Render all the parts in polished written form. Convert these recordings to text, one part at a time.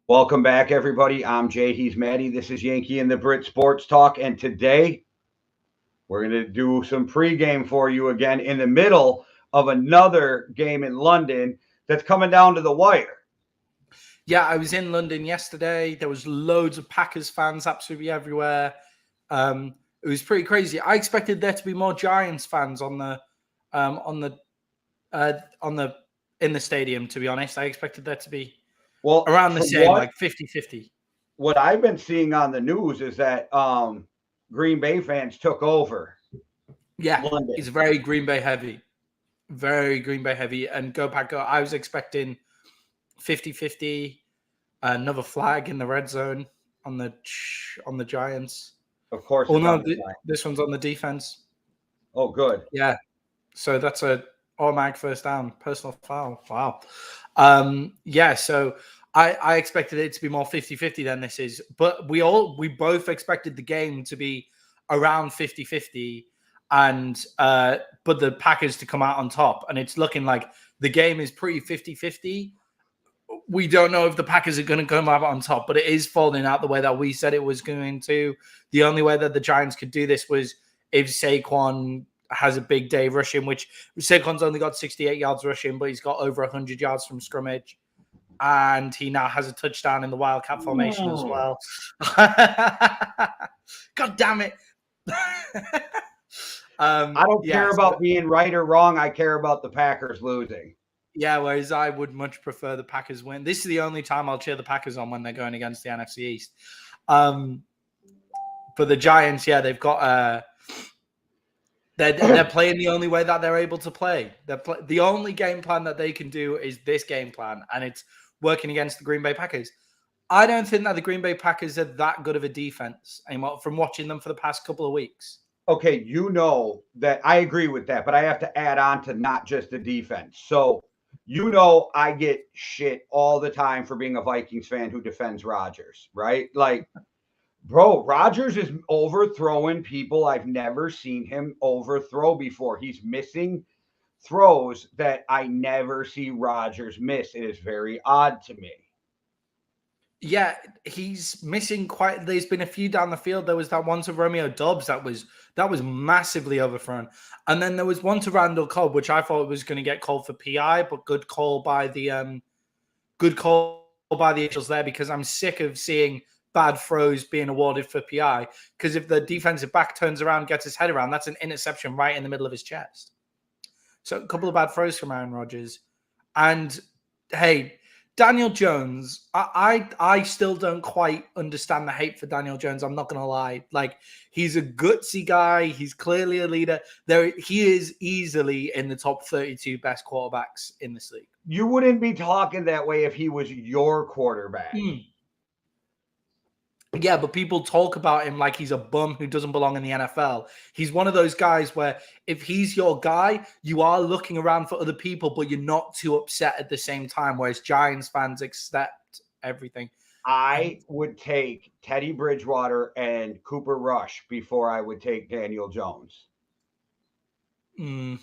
Welcome back, everybody. I'm Jay. He's Maddie. This is Yankee and the Brit Sports Talk. And today we're going to do some pregame for you again in the middle of another game in London that's coming down to the wire. Yeah, I was in London yesterday. There was loads of Packers fans absolutely everywhere. It was pretty crazy. I expected there to be more Giants fans in the stadium, to be honest. I expected there to be around the same, like 50-50. What I've been seeing on the news is that Green Bay fans took over. Yeah, London. It's very Green Bay heavy. Very Green Bay heavy. And go Pack Go. I was expecting 50-50, another flag in the red zone on the Giants. Of course. Oh no, this one's on the defense. Oh, good. Yeah. So that's a automatic first down, personal foul. Wow. Yeah. So I expected it to be more 50-50 than this is, but we both expected the game to be around 50-50 and but the Packers to come out on top. And it's looking like the game is pretty 50-50. We don't know if the Packers are going to come out on top, but it is falling out the way that we said it was going to. The only way that the Giants could do this was if Saquon has a big day rushing, which Saquon's only got 68 yards rushing, but he's got over 100 yards from scrimmage. And he now has a touchdown in the Wildcat formation as well. God damn it. I don't care about being right or wrong. I care about the Packers losing. Yeah, whereas I would much prefer the Packers win. This is the only time I'll cheer the Packers on when they're going against the NFC East. But the Giants, yeah, they've got they're playing the only way that they're able to play. The only game plan that they can do is this game plan, and it's working against the Green Bay Packers. I don't think that the Green Bay Packers are that good of a defense anymore from watching them for the past couple of weeks. Okay, you know that I agree with that, but I have to add on to not just the defense. So, you know, I get shit all the time for being a Vikings fan who defends Rodgers, right? Like, bro, Rodgers is overthrowing people I've never seen him overthrow before. He's missing throws that I never see Rodgers miss. It is very odd to me. Yeah, he's missing quite. There's been a few down the field. There was that one to Romeo Doubs that was massively overthrown, and then there was one to Randall Cobb, which I thought was going to get called for PI, but good call by the officials there, because I'm sick of seeing bad throws being awarded for PI. Because if the defensive back turns around, gets his head around, that's an interception right in the middle of his chest. So a couple of bad throws from Aaron Rodgers, and hey. Daniel Jones, I still don't quite understand the hate for Daniel Jones. I'm not going to lie. Like, he's a gutsy guy. He's clearly a leader. He is easily in the top 32 best quarterbacks in this league. You wouldn't be talking that way if he was your quarterback. Yeah, but people talk about him like he's a bum who doesn't belong in the NFL. He's one of those guys where if he's your guy, you are looking around for other people, but you're not too upset at the same time, whereas Giants fans accept everything. I would take Teddy Bridgewater and Cooper Rush before I would take Daniel Jones. Yeah,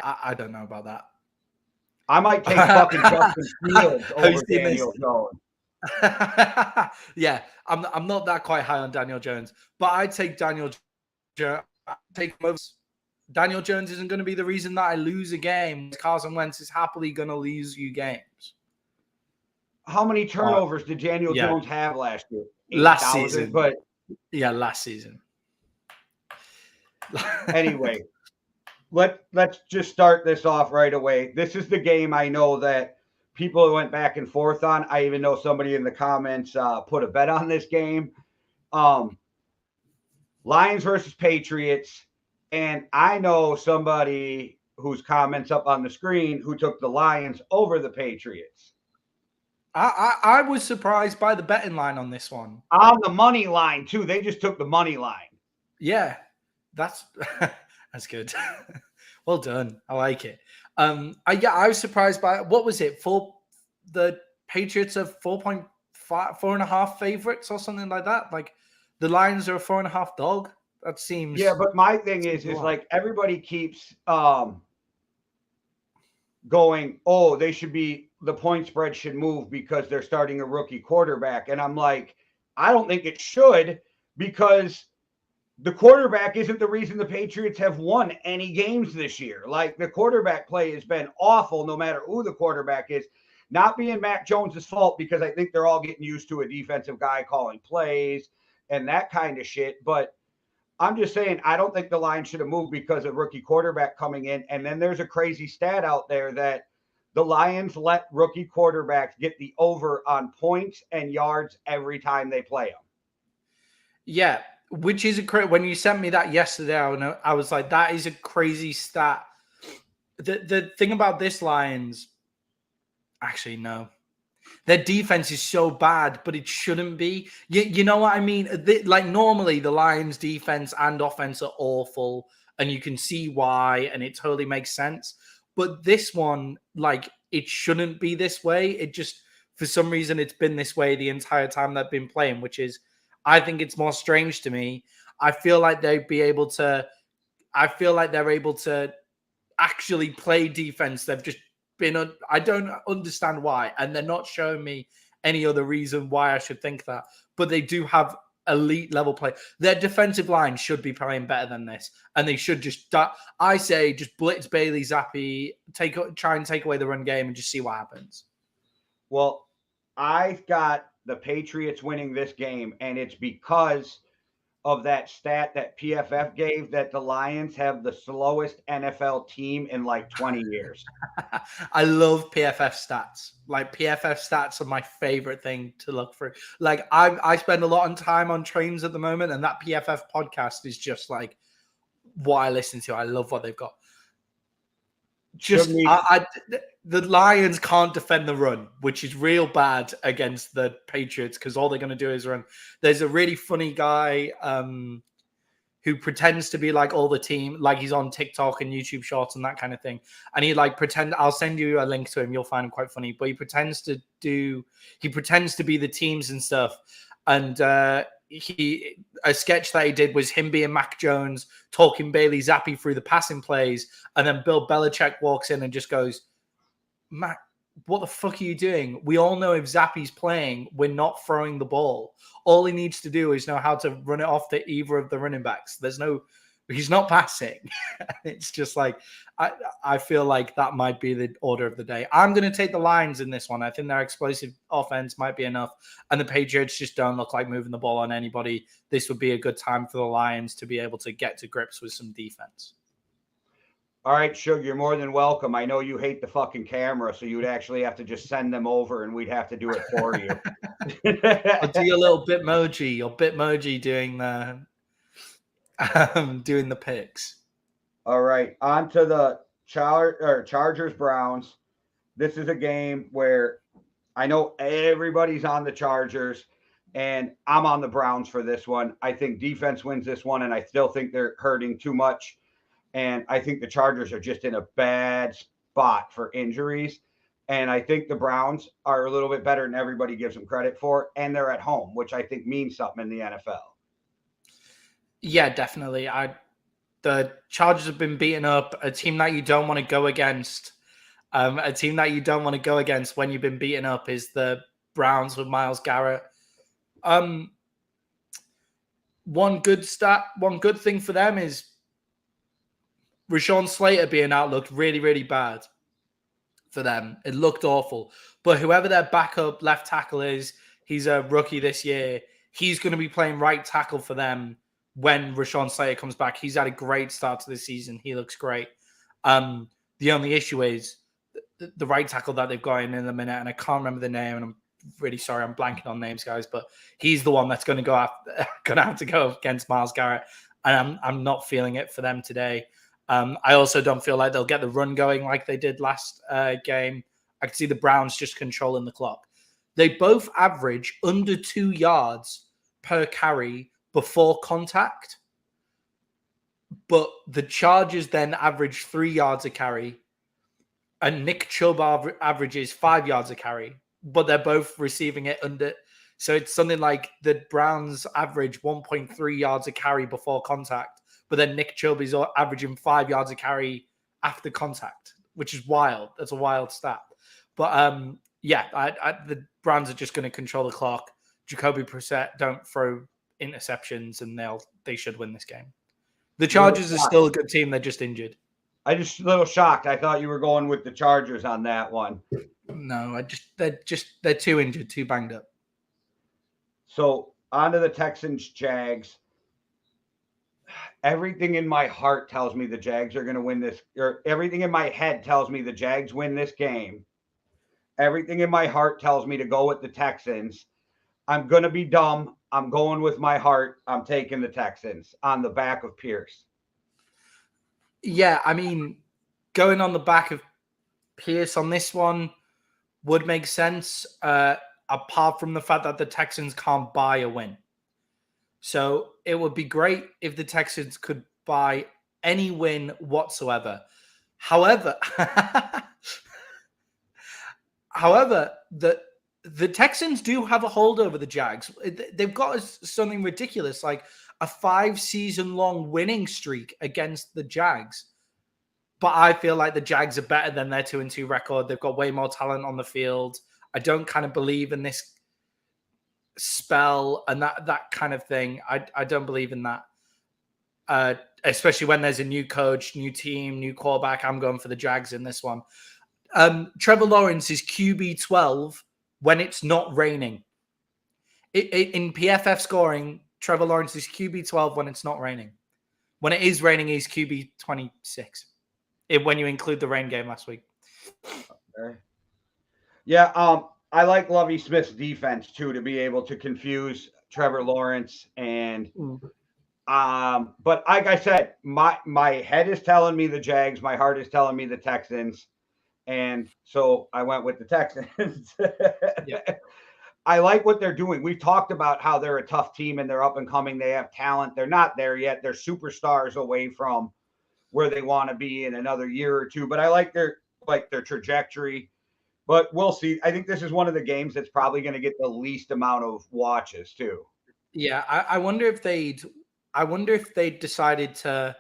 I don't know about that. I might take fucking Justin Fields over Daniel Jones. Yeah, I'm not that quite high on Daniel Jones, but I'd take Daniel Jones. Daniel Jones isn't going to be the reason that I lose a game. Carson Wentz is happily going to lose you games. How many turnovers did Daniel Jones have last year? Last season. But last season. Anyway, let's just start this off right away. This is the game I know that people went back and forth on. I even know somebody in the comments put a bet on this game. Lions versus Patriots. And I know somebody whose comments up on the screen who took the Lions over the Patriots. I was surprised by the betting line on this one. On the money line, too. They just took the money line. Yeah, that's good. Well done. I like it. I was surprised by what was it for the Patriots of 4.5 favorites or something like that. Like the Lions are a 4.5 dog. That seems but my thing is like everybody keeps going. Oh, they should be the point spread should move because they're starting a rookie quarterback. And I'm like, I don't think it should, because the quarterback isn't the reason the Patriots have won any games this year. Like, the quarterback play has been awful no matter who the quarterback is. Not being Mac Jones' fault, because I think they're all getting used to a defensive guy calling plays and that kind of shit. But I'm just saying, I don't think the line should have moved because of rookie quarterback coming in. And then there's a crazy stat out there that the Lions let rookie quarterbacks get the over on points and yards every time they play them. Yeah, which is when you sent me that yesterday, I was like, that is a crazy stat. The thing about this Lions, actually, no. Their defense is so bad, but it shouldn't be. You know what I mean? Like, normally the Lions' defense and offense are awful, and you can see why, and it totally makes sense. But this one, like, it shouldn't be this way. It just, for some reason, it's been this way the entire time they've been playing, which is, I think it's more strange to me. I feel like they'd be able to, I feel like they're able to actually play defense. They've just been, I don't understand why. And they're not showing me any other reason why I should think that. But they do have elite level play. Their defensive line should be playing better than this. And they should just, I say, just blitz Bailey Zappi, try and take away the run game and just see what happens. Well, I've got the Patriots winning this game, and it's because of that stat that PFF gave that the Lions have the slowest NFL team in like 20 years. I love PFF stats. Like, PFF stats are my favorite thing to look for. Like, I spend a lot of time on trains at the moment, and that PFF podcast is just like what I listen to. I love what they've got. Just the Lions can't defend the run, which is real bad against the Patriots because all they're going to do is run. There's a really funny guy who pretends to be like all the team, like he's on TikTok and YouTube Shorts and that kind of thing. And he like I'll send you a link to him. You'll find him quite funny. But he pretends to be the teams and stuff. And a sketch that he did was him being Mac Jones, talking Bailey Zappi through the passing plays, and then Bill Belichick walks in and just goes, Mac, what the fuck are you doing? We all know if Zappi's playing, we're not throwing the ball. All he needs to do is know how to run it off to either of the running backs. He's not passing. It's just like, I feel like that might be the order of the day. I'm going to take the Lions in this one. I think their explosive offense might be enough. And the Patriots just don't look like moving the ball on anybody. This would be a good time for the Lions to be able to get to grips with some defense. All right, Suge, you're more than welcome. I know you hate the fucking camera, so you would actually have to just send them over and we'd have to do it for you. I'll do a little Bitmoji or Bitmoji doing the picks. All right, on to the Chargers Browns. This is a game where I know everybody's on the Chargers, and I'm on the Browns for this one. I think defense wins this one, and I still think they're hurting too much. And I think the Chargers are just in a bad spot for injuries. And I think the Browns are a little bit better than everybody gives them credit for. And they're at home, which I think means something in the NFL. Yeah, definitely. The Chargers have been beaten up. A team that you don't want to go against. A team that you don't want to go against when you've been beaten up is the Browns with Myles Garrett. One good thing for them is Rashawn Slater being out looked really, really bad for them. It looked awful. But whoever their backup left tackle is, he's a rookie this year. He's going to be playing right tackle for them when Rashawn Slater comes back. He's had a great start to the season. He looks great. The only issue is the right tackle that they've got in a minute, and I can't remember the name, and I'm really sorry, I'm blanking on names, guys, but he's the one that's going to have to go against Myles Garrett, and I'm not feeling it for them today. I also don't feel like they'll get the run going like they did last game. I can see the Browns just controlling the clock. They both average under 2 yards per carry before contact, but the Chargers then average 3 yards a carry, and Nick Chubb averages 5 yards a carry, but they're both receiving it under. So it's something like the Browns average 1.3 yards a carry before contact, but then Nick Chubb is averaging 5 yards a carry after contact, which is wild. That's a wild stat. But the Browns are just going to control the clock. Jacoby Brissett don't throw interceptions, and they should win this game. The Chargers are still a good team. They're just injured. I just a little shocked. I thought you were going with the Chargers on that one. No, they're too injured, too banged up. So on to the Texans Jags. Everything in my heart tells me the Jags are going to win this, or everything in my head tells me the Jags win this game. Everything in my heart tells me to go with the Texans. I'm going to be dumb. I'm going with my heart. I'm taking the Texans on the back of Pierce. Yeah, I mean, going on the back of Pierce on this one would make sense, apart from the fact that the Texans can't buy a win. So it would be great if the Texans could buy any win whatsoever. However, the Texans do have a hold over the Jags. They've got something ridiculous, like a 5-season-long winning streak against the Jags. But I feel like the Jags are better than their 2-2 record. They've got way more talent on the field. I don't kind of believe in this spell and that kind of thing. I don't believe in that. Especially when there's a new coach, new team, new quarterback. I'm going for the Jags in this one. Trevor Lawrence is QB 12 when it's not raining. In PFF scoring, Trevor Lawrence is QB 12 when it's not raining. When it is raining, he's QB 26. When you include the rain game last week. Okay. Yeah, I like Lovie Smith's defense too, to be able to confuse Trevor Lawrence and but like I said, my head is telling me the Jags, my heart is telling me the Texans, and so I went with the Texans. Yeah. I like what they're doing. We've talked about how they're a tough team and they're up and coming. They have talent. They're not there yet. They're superstars away from where they want to be in another year or two. But I like their trajectory. But we'll see. I think this is one of the games that's probably going to get the least amount of watches too. Yeah, I wonder if they'd decided to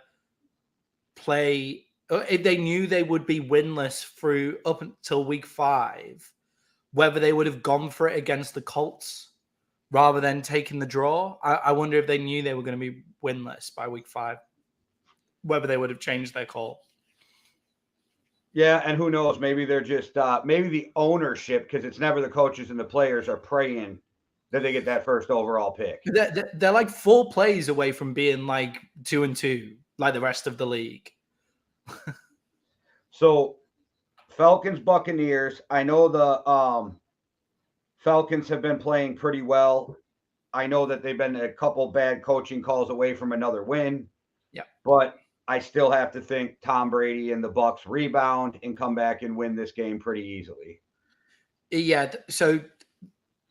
play, if they knew they would be winless through up until week 5, whether they would have gone for it against the Colts rather than taking the draw. I wonder if they knew they were going to be winless by week 5, whether they would have changed their call. Yeah, and who knows? Maybe they're just maybe the ownership, because it's never the coaches and the players, are praying that they get that first overall pick. They're like 4 plays away from being like 2-2, like the rest of the league. So, Falcons, Buccaneers. I know the Falcons have been playing pretty well. I know that they've been a couple bad coaching calls away from another win. Yeah, but I still have to think Tom Brady and the Bucs rebound and come back and win this game pretty easily. Yeah, so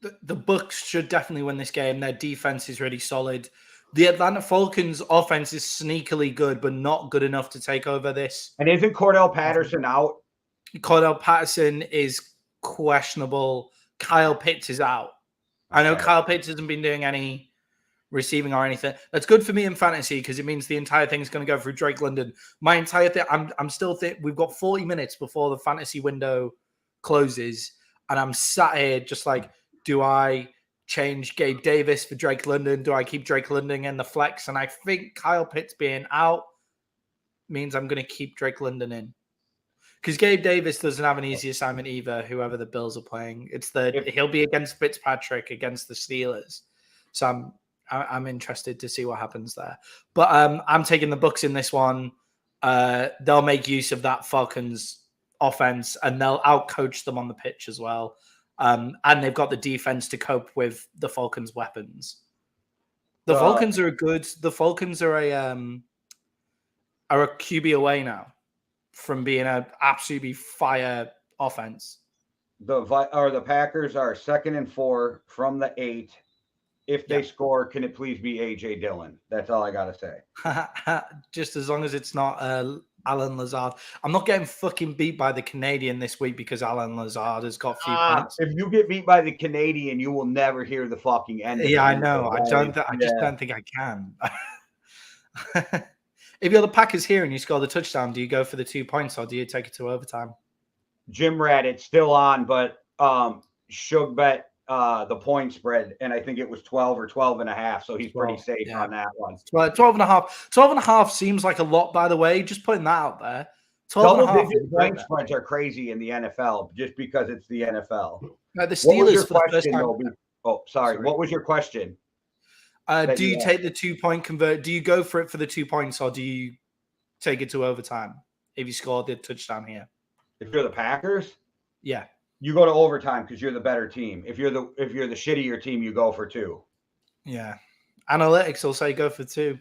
the Bucs should definitely win this game. Their defense is really solid. The Atlanta Falcons offense is sneakily good, but not good enough to take over this. And isn't Cordell Patterson out? Cordell Patterson is questionable. Kyle Pitts is out. Okay. I know Kyle Pitts hasn't been doing any receiving or anything. That's good for me in fantasy because it means the entire thing is going to go through Drake London. My entire thing, I'm still we've got 40 minutes before the fantasy window closes, and I'm sat here just like, do I change Gabe Davis for Drake London? Do I keep Drake London in the flex? And I think Kyle Pitts being out means I'm going to keep Drake London in. Because Gabe Davis doesn't have an easy assignment either, whoever the Bills are playing. He'll be against Fitzpatrick against the Steelers. So I'm interested to see what happens there. But I'm taking the Bucs in this one. They'll make use of that Falcons offense, and they'll outcoach them on the pitch as well. And they've got the defense to cope with the Falcons' weapons. The Falcons are the Falcons are a QB away now from being an absolutely fire offense. The Packers are 2nd and 4 from the 8. If they score, can it please be A.J. Dillon? That's all I got to say. Just as long as it's not Alan Lazard. I'm not getting fucking beat by the Canadian this week because Alan Lazard has got a few points. If you get beat by the Canadian, you will never hear the fucking end of it. Yeah, I know. I just don't think I can. If you're the Packers here and you score the touchdown, do you go for the 2 points or do you take it to overtime? Jim Rad, it's still on, but Shug bet the point spread, and I think it was 12 or 12 and a half. So he's pretty safe on that one. 12 and a half. 12 and a half seems like a lot, by the way. Just putting that out there. 12 and a half. Double-digit point spreads are crazy in the NFL just because it's the NFL. The Steelers for the first time. Sorry. What was your question? Do you take the 2-point convert? Do you go for it for the 2 points, or do you take it to overtime if you scored the touchdown here? If you're the Packers, yeah, you go to overtime because you're the better team. If you're the shittier team, you go for 2. Yeah, analytics will say go for 2.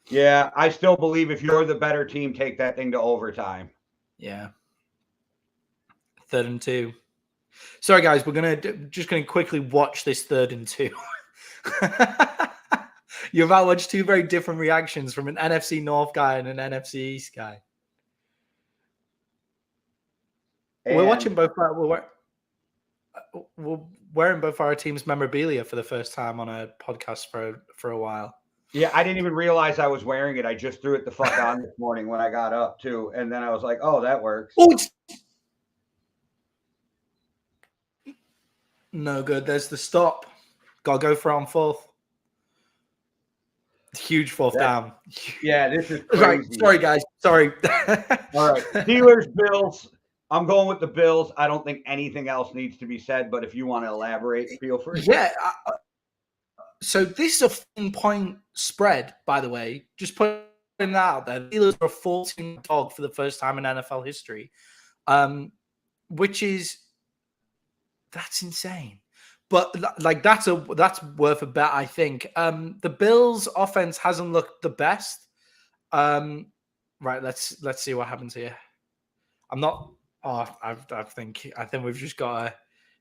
Yeah, I still believe if you're the better team, take that thing to overtime. Yeah. 3rd and 2. Sorry, guys, we're just gonna quickly watch this 3rd and 2. You've about watched 2 very different reactions from an NFC North guy and an NFC East guy. And we're watching both. We're wearing both our team's memorabilia for the first time on a podcast for a while. Yeah, I didn't even realize I was wearing it. I just threw it the fuck on this morning when I got up too, and then I was like, "Oh, that works." Oh, it's no good. There's the stop. Gotta go for it on 4th. Huge 4th down. Yeah, this is crazy. Right. Sorry, guys. Sorry. All right. Steelers, Bills. I'm going with the Bills. I don't think anything else needs to be said, but if you want to elaborate, feel free. Yeah. So this is a 14-point spread, by the way. Just putting that out there. The Steelers are a 14 dog for the first time in NFL history, that's insane. But like that's worth a bet, I think. The Bills' offense hasn't looked the best. Right, let's see what happens here. I'm not. Oh, I think we've just got a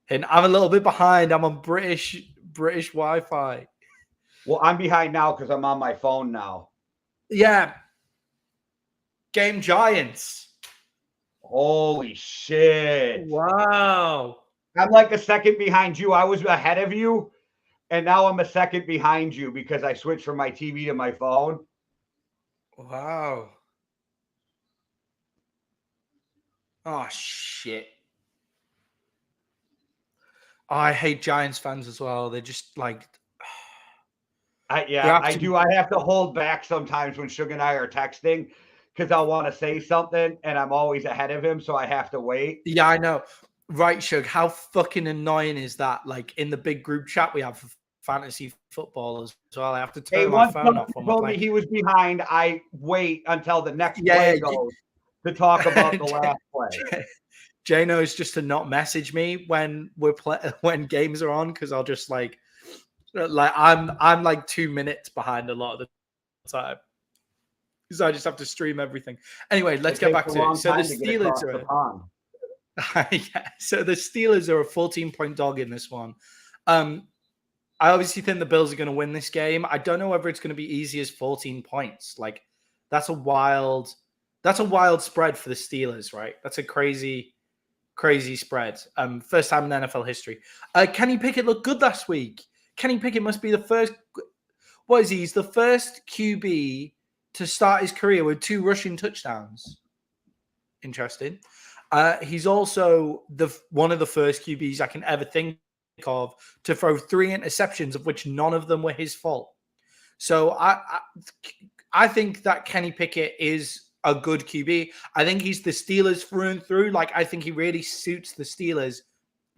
hit. I'm a little bit behind. I'm on British Wi-Fi. Well, I'm behind now because I'm on my phone now. Yeah. Game Giants. Holy shit! Wow. I'm like a second behind you. I was ahead of you, and now I'm a second behind you because I switched from my TV to my phone. Wow. Oh, shit. Oh, I hate Giants fans as well. They're just like... I do. I have to hold back sometimes when Suge and I are texting because I'll want to say something, and I'm always ahead of him, so I have to wait. Yeah, I know. Right, Suge, how fucking annoying is that? Like, in the big group chat we have for fantasy football as well, I have to turn my phone off. When told me he was behind, I wait until the next play goes to talk about the last play. Jay knows just to not message me when when games are on because I'll just like I'm like 2 minutes behind a lot of the time. So I just have to stream everything. Anyway, let's get back to it. So the Steelers so the Steelers are a 14-point dog in this one. I obviously think the Bills are going to win this game. I don't know whether it's going to be easy as 14 points. Like that's a wild spread for the Steelers, right? That's a crazy spread. First time in NFL history. Kenny Pickett looked good last week. Kenny Pickett must be the first. What is he? He's the first QB to start his career with 2 rushing touchdowns. Interesting. He's also one of the first QBs I can ever think of to throw 3 interceptions, of which none of them were his fault. So I think that Kenny Pickett is a good QB. I think he's the Steelers through and through. Like, I think he really suits the Steelers.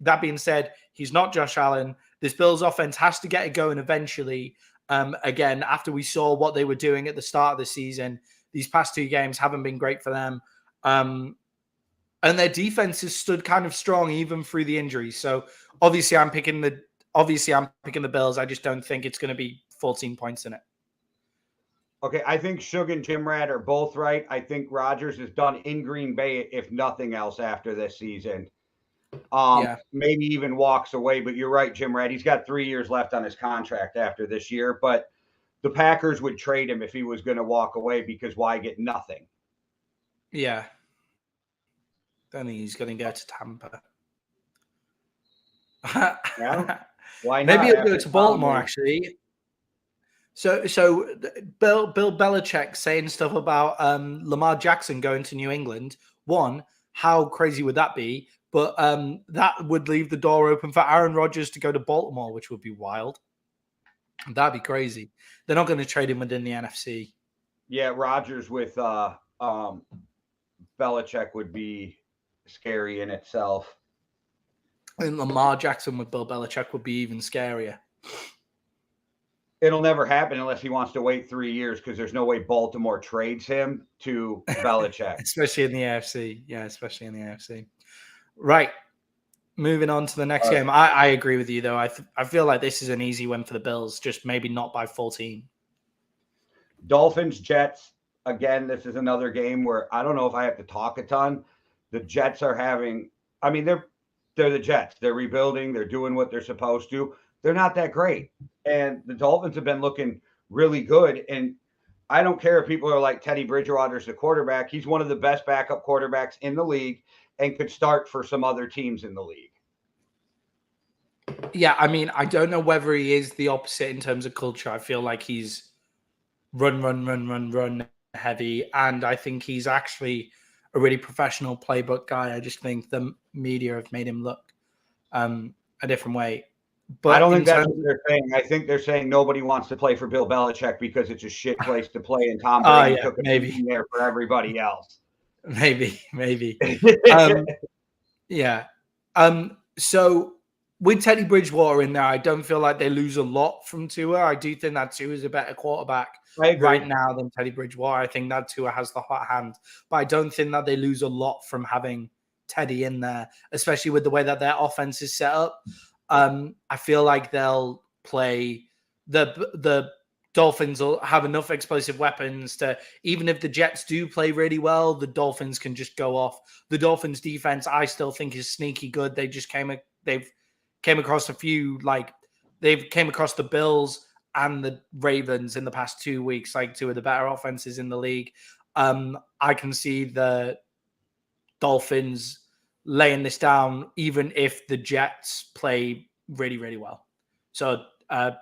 That being said, he's not Josh Allen. This Bills offense has to get it going eventually. Again, after we saw what they were doing at the start of the season, these past 2 games haven't been great for them. And their defense has stood kind of strong even through the injuries. So obviously I'm picking the Bills. I just don't think it's going to be 14 points in it. Okay, I think Suge and Jim Rad are both right. I think Rodgers is done in Green Bay, if nothing else, after this season. Maybe even walks away, but you're right, Jim Rad. He's got 3 years left on his contract after this year, but the Packers would trade him if he was going to walk away because why get nothing? Yeah. Don't think he's going to go to Tampa. Yeah. Why not? Maybe he'll go to Baltimore, actually. So Bill Belichick saying stuff about Lamar Jackson going to New England. 1, How crazy would that be? But that would leave the door open for Aaron Rodgers to go to Baltimore, which would be wild. That'd be crazy. They're not going to trade him within the NFC. Yeah, Rodgers with Belichick would be scary in itself. And Lamar Jackson with Bill Belichick would be even scarier. It'll never happen unless he wants to wait 3 years, because there's no way Baltimore trades him to Belichick. Especially in the AFC. Yeah, especially in the AFC. Right. Moving on to the next game. I agree with you, though. I feel like this is an easy win for the Bills, just maybe not by 14. Dolphins, Jets. Again, this is another game where I don't know if I have to talk a ton. The Jets are having – I mean, they're the Jets. They're rebuilding. They're doing what they're supposed to. They're not that great. And the Dolphins have been looking really good. And I don't care if people are like Teddy Bridgewater's the quarterback. He's one of the best backup quarterbacks in the league and could start for some other teams in the league. Yeah, I mean, I don't know whether he is the opposite in terms of culture. I feel like he's run heavy. And I think he's actually a really professional playbook guy. I just think the media have made him look a different way. But I don't think that's what they're saying. I think they're saying nobody wants to play for Bill Belichick because it's a shit place to play, and Tom Brady took a seat there for everybody else. Maybe. Yeah. So with Teddy Bridgewater in there, I don't feel like they lose a lot from Tua. I do think that Tua is a better quarterback right now than Teddy Bridgewater. I think that Tua has the hot hand, but I don't think that they lose a lot from having Teddy in there, especially with the way that their offense is set up. I feel like they'll play the Dolphins will have enough explosive weapons to, even if the Jets do play really well, the Dolphins can just go off. The Dolphins defense, I still think, is sneaky good. They've came across a few, like they've came across the Bills and the Ravens in the past 2 weeks, like two of the better offenses in the league. I can see the Dolphins laying this down, even if the Jets play really, really well. So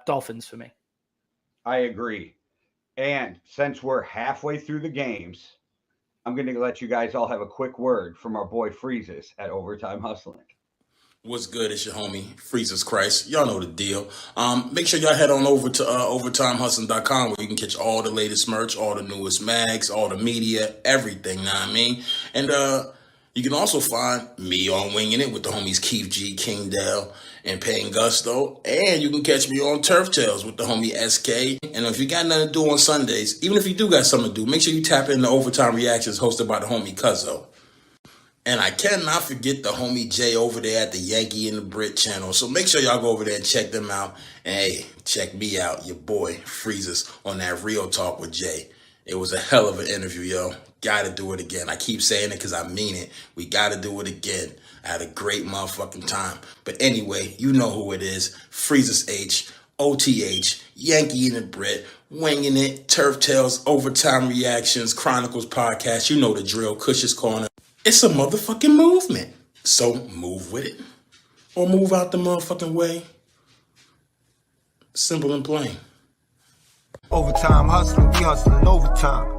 Dolphins for me. I agree. And since we're halfway through the games, I'm going to let you guys all have a quick word from our boy Freezes at Overtime Hustling. What's good? It's your homie, Freezes Christ. Y'all know the deal. Make sure y'all head on over to overtimehustling.com where you can catch all the latest merch, all the newest mags, all the media, everything, know what I mean? And you can also find me on Winging It with the homies Keith G, King Dale, and Payne Gusto. And you can catch me on Turf Tales with the homie SK. And if you got nothing to do on Sundays, even if you do got something to do, make sure you tap in the Overtime Reactions hosted by the homie Cuzzo. And I cannot forget the homie Jay over there at the Yankee and the Brit channel. So make sure y'all go over there and check them out. And hey, check me out, your boy Freezes, on that Real Talk with Jay. It was a hell of an interview, yo. Gotta do it again. I keep saying it because I mean it. We gotta do it again. I had a great motherfucking time. But anyway, you know who it is. Freezes H, OTH, Yankee and the Brit, Winging It, Turf Tales, Overtime Reactions, Chronicles Podcast. You know the drill, Cush's Corner. It's a motherfucking movement. So move with it. Or move out the motherfucking way. Simple and plain. Overtime hustling, we hustling overtime.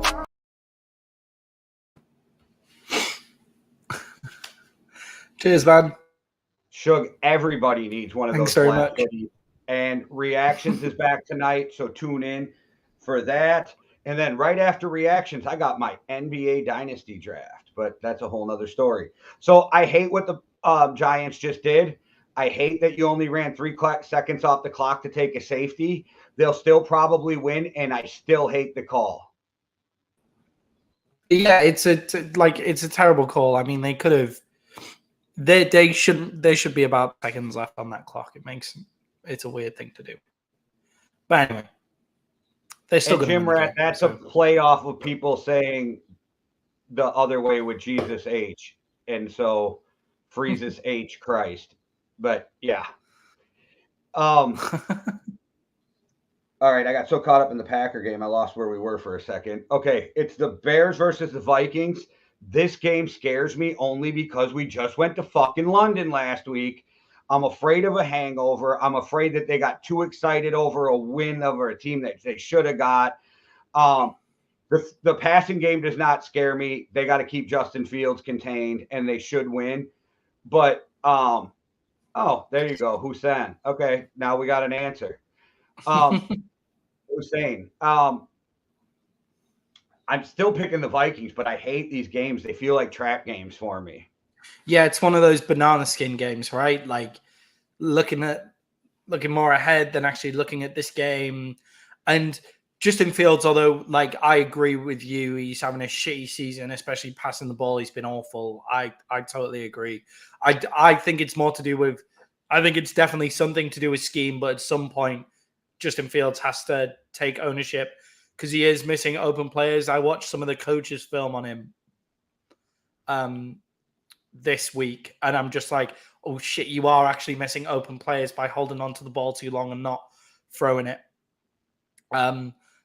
Cheers, man. Shug, everybody needs one of Thanks those very flat much. hoodies. And Reactions is back tonight, so tune in for that. And then right after Reactions, I got my NBA Dynasty draft, but that's a whole nother story. So I hate what the Giants just did. I hate that you only ran 3 seconds off the clock to take a safety. They'll still probably win, and I still hate the call. Yeah, it's a terrible call. I mean, they could have. They shouldn't. There should be about seconds left on that clock. It's a weird thing to do. But anyway, they're still going to Jim Rat, that's a playoff of people saying the other way with Jesus H. And so Freezes H Christ. But yeah. All right, I got so caught up in the Packer game, I lost where we were for a second. Okay, it's the Bears versus the Vikings. This game scares me only because we just went to fucking London last week. I'm afraid of a hangover. I'm afraid that they got too excited over a win over a team that they should have got. The passing game does not scare me. They got to keep Justin Fields contained, and they should win. But oh, there you go, Hussein. Okay, now we got an answer. Hussein. I'm still picking the Vikings, but I hate these games. They feel like trap games for me. Yeah, it's one of those banana skin games, right? Like looking more ahead than actually looking at this game. And Justin Fields, although like I agree with you, he's having a shitty season, especially passing the ball. He's been awful. I totally agree. I think it's more to do with, I think it's definitely something to do with scheme, but at some point, Justin Fields has to take ownership because he is missing open players. I watched some of the coaches' film on him this week, and I'm just like, oh shit, you are actually missing open players by holding on to the ball too long and not throwing it.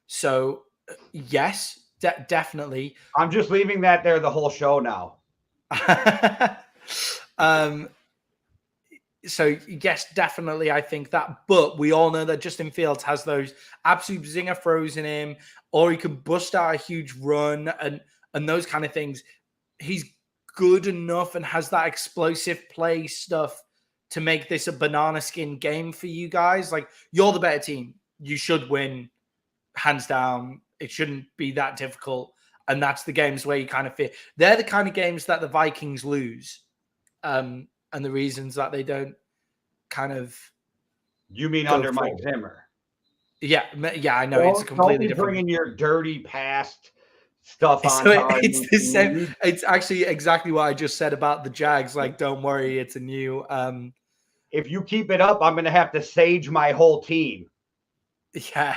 So yes, definitely. I'm just leaving that there the whole show now. So yes, definitely, I think that. But we all know that Justin Fields has those absolute zinger throws in him, or he can bust out a huge run and those kind of things. He's good enough and has that explosive play stuff to make this a banana skin game for you guys. Like, you're the better team. You should win, hands down. It shouldn't be that difficult. And that's the games where you kind of feel they're the kind of games that the Vikings lose. And the reasons that they don't kind of. You mean under Mike Zimmer? Yeah, I know. It's completely different. Bringing your dirty past stuff on. So it's the same. It's actually exactly what I just said about the Jags. Like, don't worry, it's a new. If you keep it up, I'm going to have to sage my whole team. Yeah.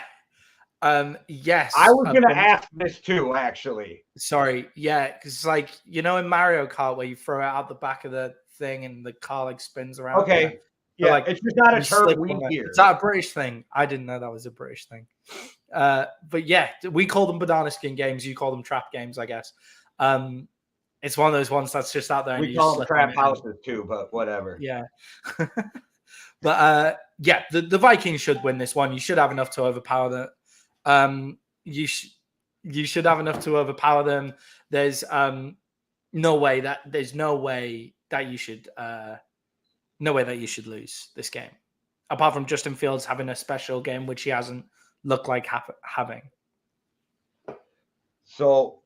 Yes. I was going to ask this too, actually. Sorry. Yeah, because like, in Mario Kart where you throw it out the back of the thing and the car like spins around. Okay. Yeah, like, it's just not a term we hear. It's not a British thing. I didn't know that was a British thing. But yeah, we call them banana skin games. You call them trap games, I guess. It's one of those ones that's just out there. We call them trap houses too, but whatever. Yeah. But yeah, the Vikings should win this one. You should have enough to overpower them. You should have enough to overpower them. There's no way that you should lose this game, apart from Justin Fields having a special game, which he hasn't looked like having. So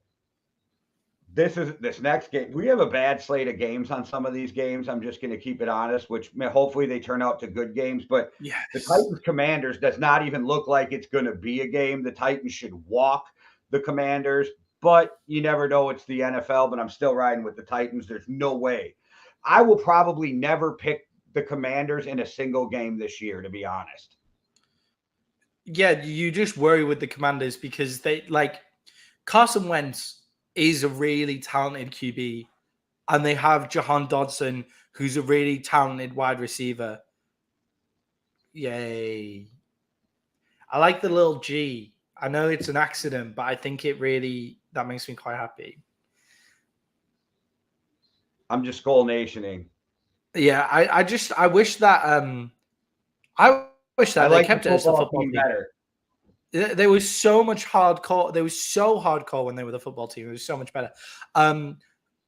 this next game, we have a bad slate of games on some of these games. I'm just going to keep it honest, which hopefully they turn out to good games. But yes. The Titans Commanders does not even look like it's going to be a game. The Titans should walk the Commanders, but you never know. It's the NFL, but I'm still riding with the Titans. There's no way. I will probably never pick the Commanders in a single game this year, to be honest. Yeah, you just worry with the Commanders because they like Carson Wentz is a really talented QB, and they have Jahan Dodson, who's a really talented wide receiver. Yay. I like the little G. I know it's an accident, but I think that makes me quite happy. I'm just Skull Nationing. Yeah, I wish that they kept it as the football team better. There was so much hardcore. They were so hardcore when they were the football team. It was so much better.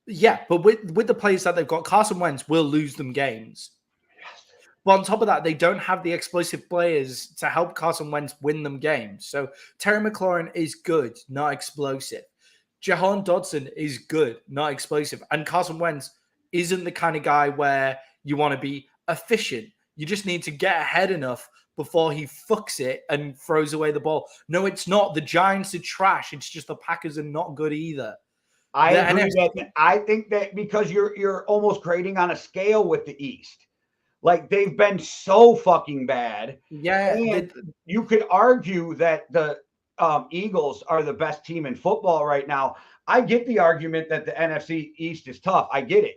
Yeah, but with the players that they've got, Carson Wentz will lose them games. Yes. But on top of that, they don't have the explosive players to help Carson Wentz win them games. So Terry McLaurin is good, not explosive. Jahan Dodson is good, not explosive. And Carson Wentz isn't the kind of guy where you want to be efficient. You just need to get ahead enough before he fucks it and throws away the ball. No, it's not. The Giants are trash. It's just the Packers are not good either. I think that because you're almost grading on a scale with the East. Like, they've been so fucking bad. Yeah. And you could argue that the Eagles are the best team in football right now. I get the argument that the NFC East is tough. I get it.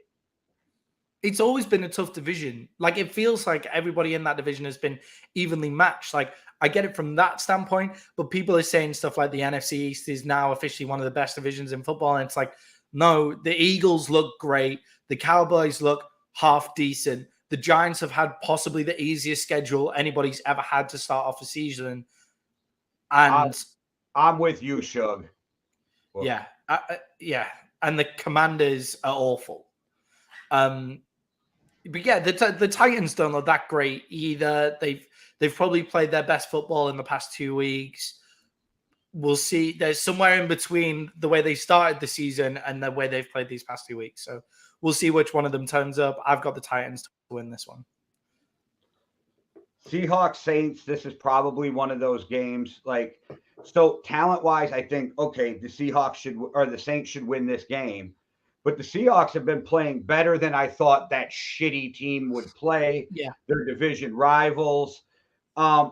It's always been a tough division. Like, it feels like everybody in that division has been evenly matched. Like, I get it from that standpoint, but people are saying stuff like the NFC East is now officially one of the best divisions in football. And it's like, no, the Eagles look great. The Cowboys look half decent. The Giants have had possibly the easiest schedule anybody's ever had to start off a season. And I'm with you, Shug. Yeah. Yeah. And the Commanders are awful. But yeah, the Titans don't look that great either. They've probably played their best football in the past 2 weeks. We'll see. There's somewhere in between the way they started the season and the way they've played these past 2 weeks. So we'll see which one of them turns up. I've got the Titans to win this one. Seahawks Saints, this is probably one of those games. Like, so talent-wise, I think, okay, the Saints should win this game. But the Seahawks have been playing better than I thought that shitty team would play. Yeah. They're division rivals. The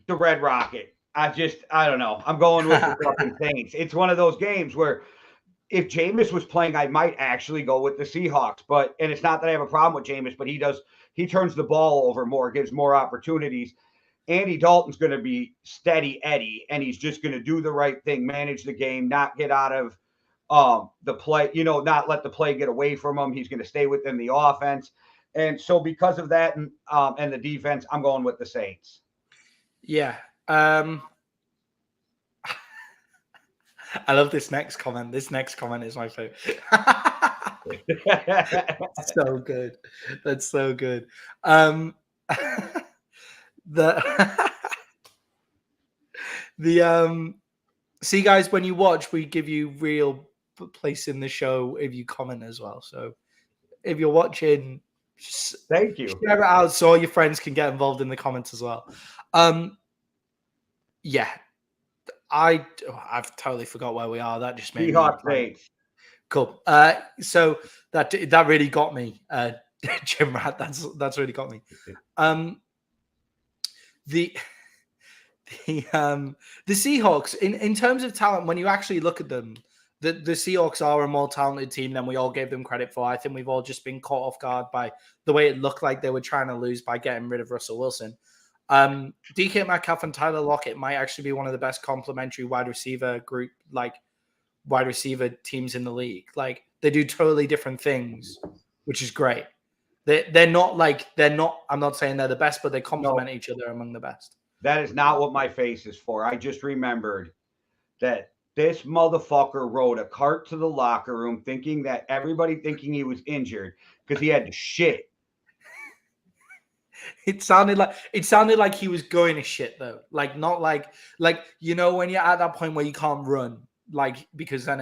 Red Rocket. I don't know. I'm going with the fucking Saints. It's one of those games where if Jameis was playing, I might actually go with the Seahawks. And it's not that I have a problem with Jameis, but he turns the ball over more, gives more opportunities. Andy Dalton's going to be steady Eddie, and he's just going to do the right thing, manage the game, not get out of the play, not let the play get away from him. He's going to stay within the offense. And so because of that and the defense, I'm going with the Saints. Yeah. I love this next comment. This next comment is my favorite. So good. That's so good. See, guys, when you watch, we give you real place in the show if you comment as well. So if you're watching, thank you. Share it out so all your friends can get involved in the comments as well. Yeah, I've totally forgot where we are. That just made Seahawks me Saints. Cool. So that really got me, Jim Rat. That's really got me. The Seahawks, in terms of talent, when you actually look at them, the Seahawks are a more talented team than we all gave them credit for. I think we've all just been caught off guard by the way it looked like they were trying to lose by getting rid of Russell Wilson. DK Metcalf and Tyler Lockett might actually be one of the best complementary wide receiver teams in the league. Like, they do totally different things, which is great. They're not. I'm not saying they're the best, but they complement each other among the best. That is not what my face is for. I just remembered that this motherfucker rode a cart to the locker room thinking he was injured because he had to shit. It sounded like he was going to shit though. Like, not like when you're at that point where you can't run, like, because then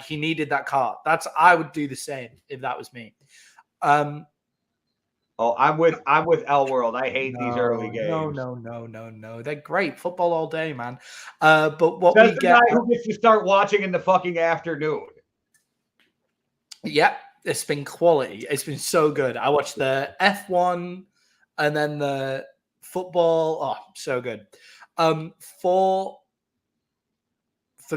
he needed that cart. I would do the same if that was me. I'm with L World. I hate these early games. No. They're great. Football all day, man. But what That's we get, the guy who gets to start watching in the fucking afternoon. Yeah, it's been quality. It's been so good. I watched the F1 and then the football. Oh, so good. For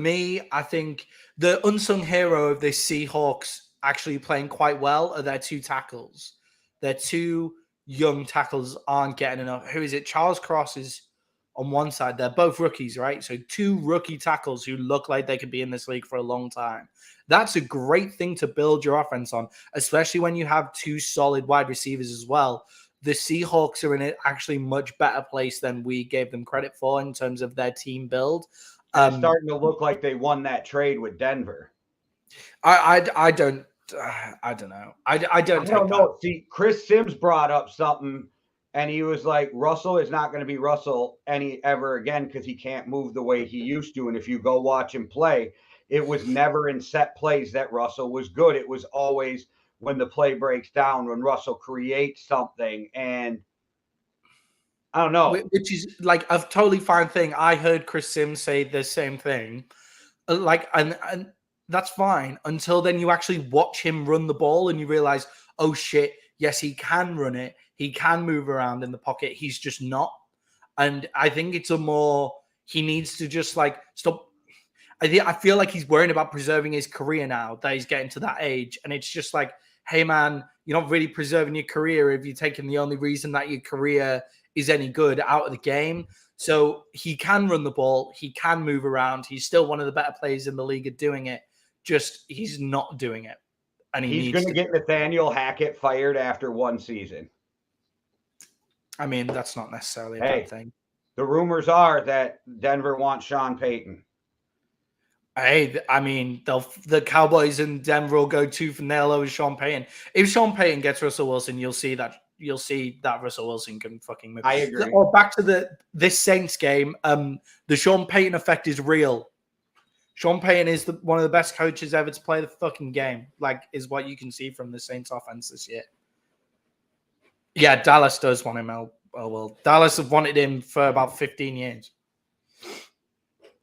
me, I think the unsung hero of this Seahawks actually playing quite well are their two tackles. Their two young tackles aren't getting enough. Who is it? Charles Cross is on one side. They're both rookies, right? So two rookie tackles who look like they could be in this league for a long time. That's a great thing to build your offense on, especially when you have two solid wide receivers as well. The Seahawks are in an actually much better place than we gave them credit for in terms of their team build. It's starting to look like they won that trade with Denver. I don't know. I don't know. See, Chris Sims brought up something, and he was like, Russell is not going to be Russell ever again because he can't move the way he used to. And if you go watch him play, it was never in set plays that Russell was good. It was always when the play breaks down, when Russell creates something. And I don't know. Which is like a totally fine thing. I heard Chris Sims say the same thing. And that's fine until then you actually watch him run the ball and you realize, oh shit, yes, he can run it. He can move around in the pocket. He's just not. And I think he needs to just like stop. I feel like he's worrying about preserving his career now that he's getting to that age. And it's just like, hey man, you're not really preserving your career if you're taking the only reason that your career is any good out of the game. So he can run the ball. He can move around. He's still one of the better players in the league at doing it. Just he's not doing it. And he's going to get Nathaniel Hackett fired after one season. I mean, that's not necessarily a bad thing. The rumors are that Denver wants Sean Payton. Hey, I mean, the Cowboys and Denver will go tooth and nail over Sean Payton. If Sean Payton gets Russell Wilson, you'll see that Russell Wilson can fucking move. I agree. Or back to this Saints game. The Sean Payton effect is real. Sean Payton is one of the best coaches ever to play the fucking game. Like, is what you can see from the Saints offense this year. Yeah, Dallas does want him. Oh well, Dallas have wanted him for about 15 years.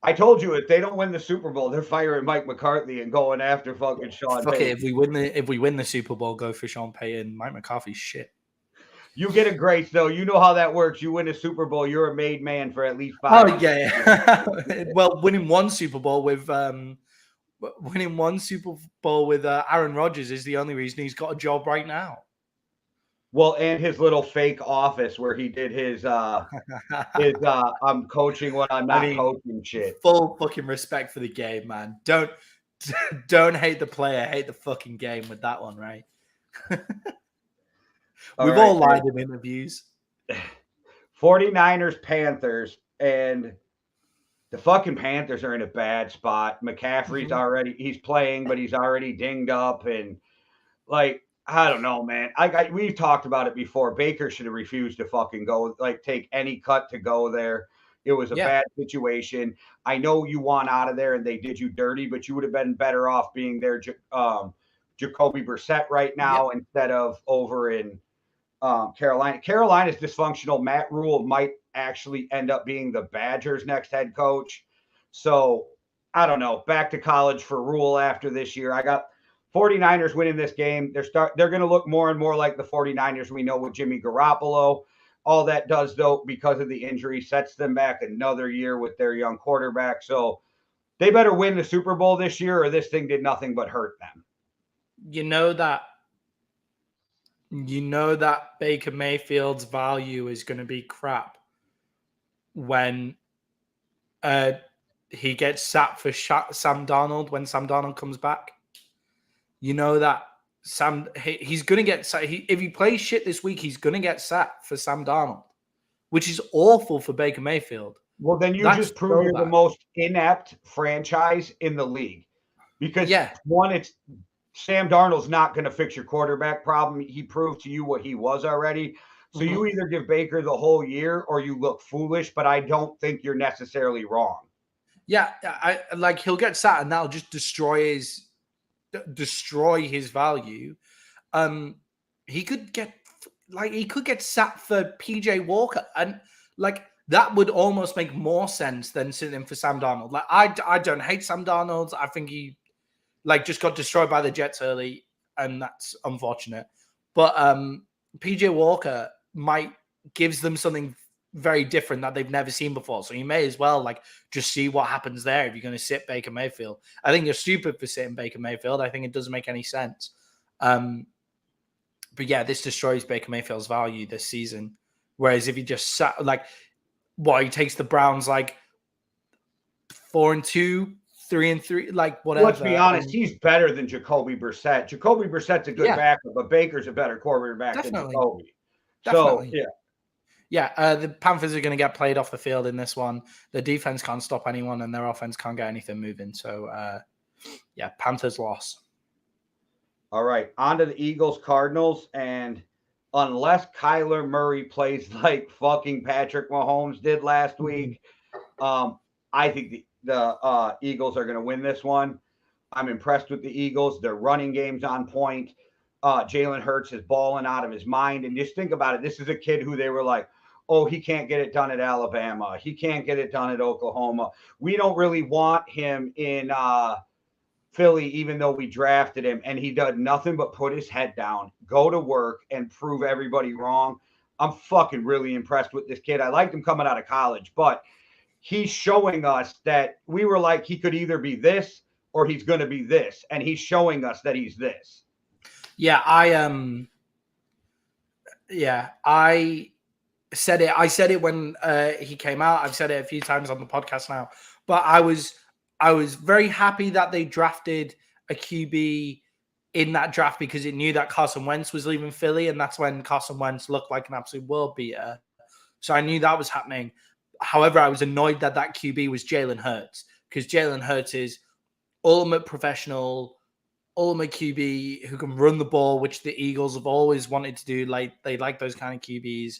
I told you, if they don't win the Super Bowl, they're firing Mike McCarthy and going after fucking Sean Fuck Payton. it, if we win the Super Bowl, go for Sean Payton. Mike McCarthy's shit. You get a grace, though. You know how that works. You win a Super Bowl, you're a made man for at least 5 years. Oh, yeah. Well, winning one Super Bowl with Aaron Rodgers is the only reason he's got a job right now. Well, and his little fake office where he did his I'm coaching when I'm not coaching shit. Full fucking respect for the game, man. Don't hate the player, hate the fucking game with that one, right? We've all lied in interviews. 49ers, Panthers, and the fucking Panthers are in a bad spot. McCaffrey's he's playing, but he's already dinged up. And, like, I don't know, man. We've talked about it before. Baker should have refused to fucking go, like, take any cut to go there. It was a bad situation. I know you want out of there and they did you dirty, but you would have been better off being there, Jacoby Brissett right now instead of over in Carolina. Carolina's dysfunctional. Matt Rule might actually end up being the Badgers' next head coach. So, I don't know. Back to college for Rule after this year. I got 49ers winning this game. They're going to look more and more like the 49ers we know with Jimmy Garoppolo. All that does, though, because of the injury, sets them back another year with their young quarterback. So they better win the Super Bowl this year or this thing did nothing but hurt them. You know that Baker Mayfield's value is going to be crap when he gets sat for Sam Darnold when Sam Darnold comes back. You know that he's going to get sat. If he plays shit this week, he's going to get sat for Sam Darnold, which is awful for Baker Mayfield. Well, then you just prove you're the most inept franchise in the league. Because, one, it's Sam Darnold's not going to fix your quarterback problem. He proved to you what he was already. So you either give Baker the whole year or you look foolish, but I don't think you're necessarily wrong. Yeah, he'll get sat and that'll just destroy his value. He could get sat for PJ Walker, and like that would almost make more sense than sitting him for Sam Darnold. Like I don't hate Sam Darnold. I think he just got destroyed by the Jets early, and that's unfortunate. But PJ Walker gives them something very different that they've never seen before. So you may as well just see what happens there if you're going to sit Baker Mayfield. I think you're stupid for sitting Baker Mayfield. I think it doesn't make any sense. But yeah, this destroys Baker Mayfield's value this season. Whereas if he just sat he takes the Browns 4-2, 3-3, whatever. Let's be honest, he's better than Jacoby Brissett. Jacoby Brissett's a good backup, but Baker's a better quarterback than Jacoby. Definitely. So, the Panthers are going to get played off the field in this one. The defense can't stop anyone, and their offense can't get anything moving. So, Panthers loss. All right, on to the Eagles, Cardinals, and unless Kyler Murray plays like fucking Patrick Mahomes did last week, I think the Eagles are going to win this one. I'm impressed with the Eagles. Their running game's on point. Jalen Hurts is balling out of his mind. And just think about it. This is a kid who they were like, oh, he can't get it done at Alabama. He can't get it done at Oklahoma. We don't really want him in Philly, even though we drafted him. And he does nothing but put his head down, go to work, and prove everybody wrong. I'm fucking really impressed with this kid. I liked him coming out of college, but he's showing us that we were like, he could either be this or he's going to be this. And he's showing us that he's this. Yeah, I said it. I said it when he came out. I've said it a few times on the podcast now. But I was very happy that they drafted a QB in that draft because it knew that Carson Wentz was leaving Philly, and that's when Carson Wentz looked like an absolute world beater. So I knew that was happening. However, I was annoyed that QB was Jalen Hurts, because Jalen Hurts is ultimate professional, ultimate QB who can run the ball, which the Eagles have always wanted to do. Like, they like those kind of QBs.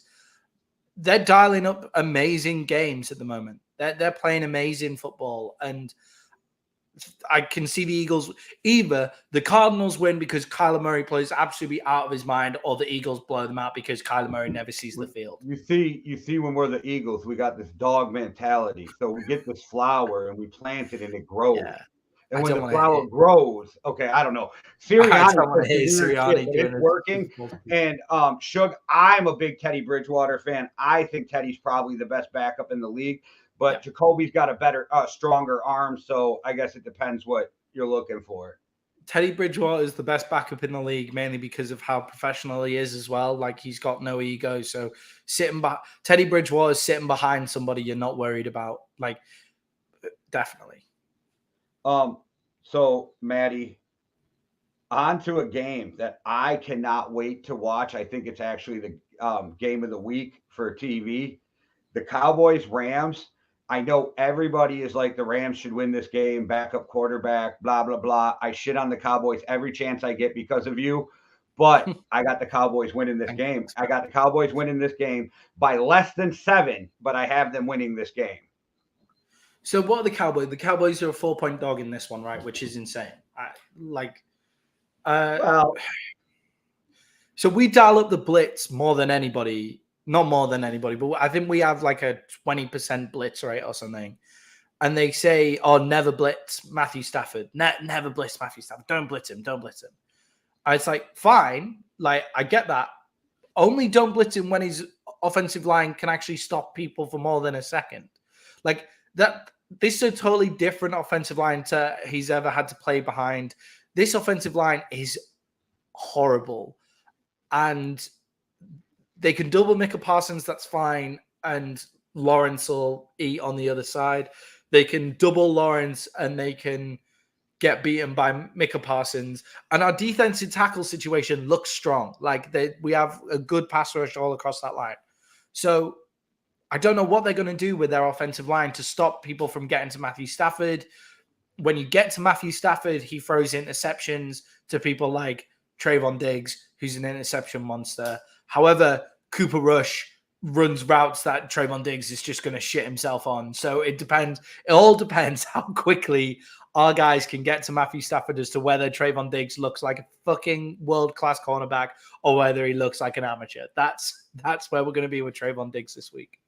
They're dialing up amazing games at the moment. They're playing amazing football, and I can see the Eagles, either the Cardinals win because Kyler Murray plays absolutely out of his mind, or the Eagles blow them out because Kyler Murray never sees the field. You see, when we're the Eagles, we got this dog mentality. So we get this flower and we plant it and it grows. Yeah. And when the flower grows, okay, I don't know. Sirianni it's working. And Shug, I'm a big Teddy Bridgewater fan. I think Teddy's probably the best backup in the league. But Jacoby's got a better, stronger arm. So I guess it depends what you're looking for. Teddy Bridgewater is the best backup in the league, mainly because of how professional he is as well. Like, he's got no ego. So Teddy Bridgewater is sitting behind somebody you're not worried about. Like, definitely. So Maddie, on to a game that I cannot wait to watch. I think it's actually the game of the week for TV. The Cowboys Rams. I know everybody is like, the Rams should win this game, backup quarterback, blah, blah, blah. I shit on the Cowboys every chance I get because of you, but I got the Cowboys winning this game. I got the Cowboys winning this game by less than 7, but I have them winning this game. So what are the Cowboys? The Cowboys are a 4-point dog in this one, right? Which is insane. So we dial up the blitz more than anybody. Not more than anybody, but I think we have like a 20% blitz rate or something. And they say, oh, never blitz Matthew Stafford. Never blitz Matthew Stafford. Don't blitz him. Don't blitz him. And it's like, fine. Like, I get that. Only don't blitz him when his offensive line can actually stop people for more than a second. Like, this is a totally different offensive line to he's ever had to play behind. This offensive line is horrible. And they can double Micah Parsons, that's fine, and Lawrence will eat on the other side. They can double Lawrence and they can get beaten by Micah Parsons. And our defensive tackle situation looks strong. Like, we have a good pass rush all across that line. So I don't know what they're going to do with their offensive line to stop people from getting to Matthew Stafford. When you get to Matthew Stafford, he throws interceptions to people like Trayvon Diggs, who's an interception monster. However, Cooper Rush runs routes that Trayvon Diggs is just going to shit himself on. So it depends. It all depends how quickly our guys can get to Matthew Stafford as to whether Trayvon Diggs looks like a fucking world-class cornerback or whether he looks like an amateur. That's where we're going to be with Trayvon Diggs this week.